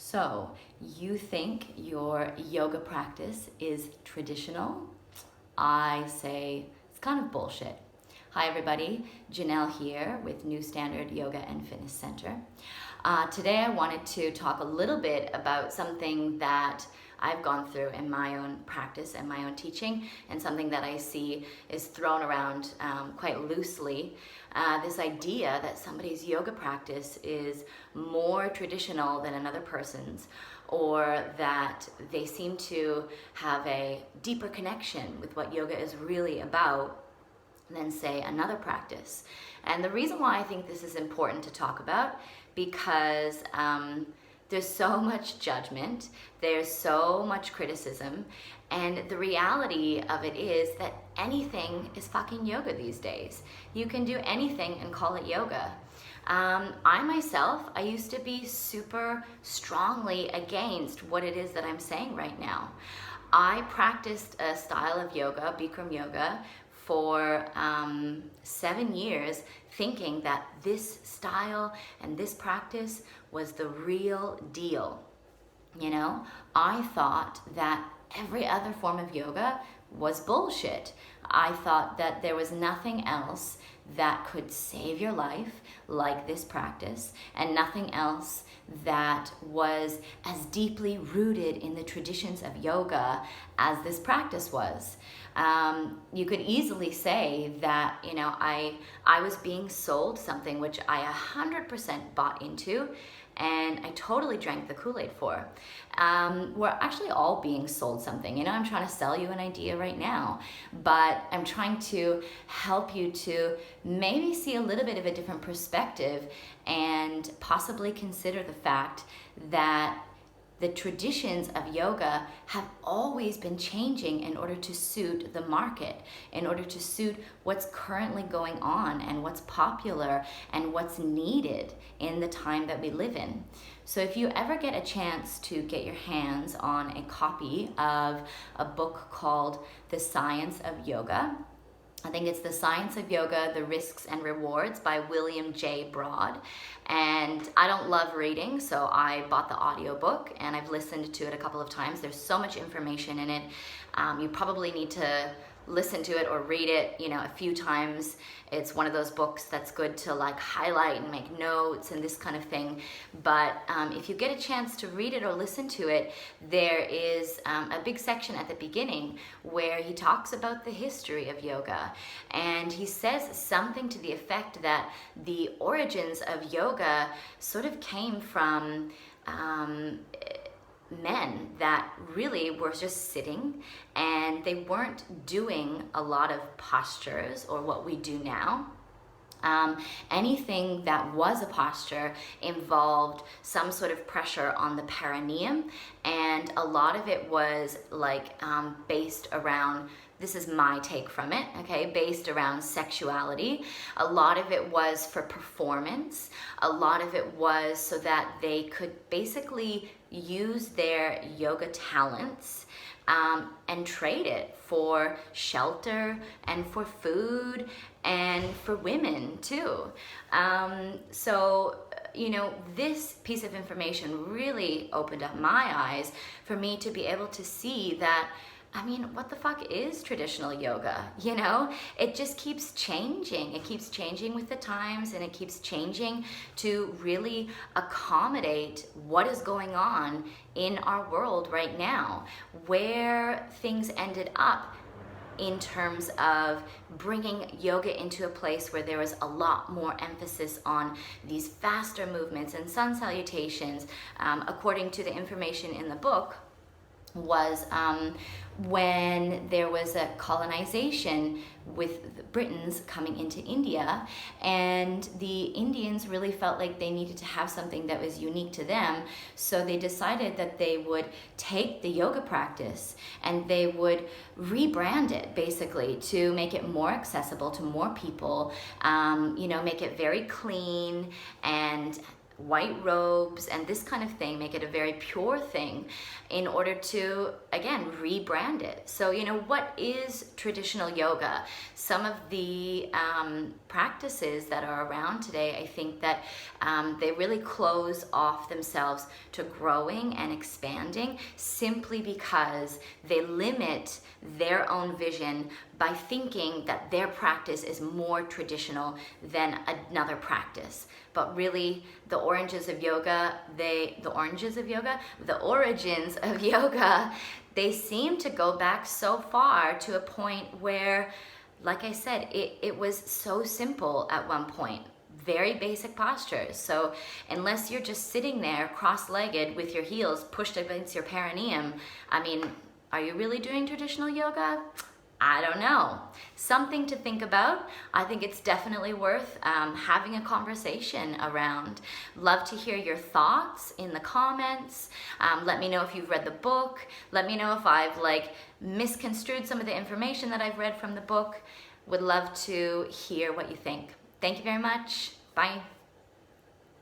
So, you think your yoga practice is traditional? I say it's kind of bullshit. Hi everybody, Jenelle here with New Standard Yoga and Fitness Center. Today I wanted to talk a little bit about something that I've gone through in my own practice and my own teaching, and something that I see is thrown around quite loosely. This idea that somebody's yoga practice is more traditional than another person's, or that they seem to have a deeper connection with what yoga is really about than, say, another practice. And the reason why I think this is important to talk about, because there's so much judgment, there's so much criticism, and the reality of it is that anything is fucking yoga these days. You can do anything and call it yoga. I myself, I used to be super strongly against what it is that I'm saying right now. I practiced a style of yoga, Bikram yoga, for 7 years, thinking that this style and this practice was the real deal. You know, I thought that every other form of yoga was bullshit. I thought that there was nothing else that could save your life like this practice, and nothing else that was as deeply rooted in the traditions of yoga as this practice was. You could easily say that, you know, I was being sold something which I 100% bought into, and I totally drank the Kool-Aid for. We're actually all being sold something. You know, I'm trying to sell you an idea right now, but I'm trying to help you to maybe see a little bit of a different perspective and possibly consider the fact that the traditions of yoga have always been changing in order to suit the market, in order to suit what's currently going on and what's popular and what's needed in the time that we live in. So if you ever get a chance to get your hands on a copy of a book called The Science of Yoga, I think it's The Science of Yoga, The Risks and Rewards by William J. Broad. And I don't love reading, so I bought the audiobook and I've listened to it a couple of times. There's so much information in it. You probably need to listen to it or read it, you know, a few times. It's one of those books that's good to like highlight and make notes and this kind of thing. But if you get a chance to read it or listen to it, there is a big section at the beginning where he talks about the history of yoga. And he says something to the effect that the origins of yoga sort of came from men that really were just sitting, and they weren't doing a lot of postures or what we do now. Anything that was a posture involved some sort of pressure on the perineum, and a lot of it was like based around, this is my take from it, okay, based around sexuality. A lot of it was for performance. A lot of it was so that they could basically use their yoga talents and trade it for shelter and for food and for women too. So, you know, this piece of information really opened up my eyes for me to be able to see that, I mean, what the fuck is traditional yoga? You know, it just keeps changing. It keeps changing with the times, and it keeps changing to really accommodate what is going on in our world right now, where things ended up in terms of bringing yoga into a place where there was a lot more emphasis on these faster movements and sun salutations, according to the information in the book, was when there was a colonization with the Britons coming into India, and the Indians really felt like they needed to have something that was unique to them. So they decided that they would take the yoga practice and they would rebrand it basically to make it more accessible to more people, you know, make it very clean and white robes and this kind of thing, make it a very pure thing in order to, again, rebrand it. So, you know, what is traditional yoga? Some of the practices that are around today, I think that they really close off themselves to growing and expanding simply because they limit their own vision by thinking that their practice is more traditional than another practice. But really, the origins of yoga, they seem to go back so far to a point where, like I said, it was so simple at one point. Very basic postures. So unless you're just sitting there cross-legged with your heels pushed against your perineum, I mean, are you really doing traditional yoga? I don't know. Something to think about. I think it's definitely worth having a conversation around. Love to hear your thoughts in the comments. Let me know if you've read the book. Let me know if I've misconstrued some of the information that I've read from the book. Would love to hear what you think. Thank you very much. Bye.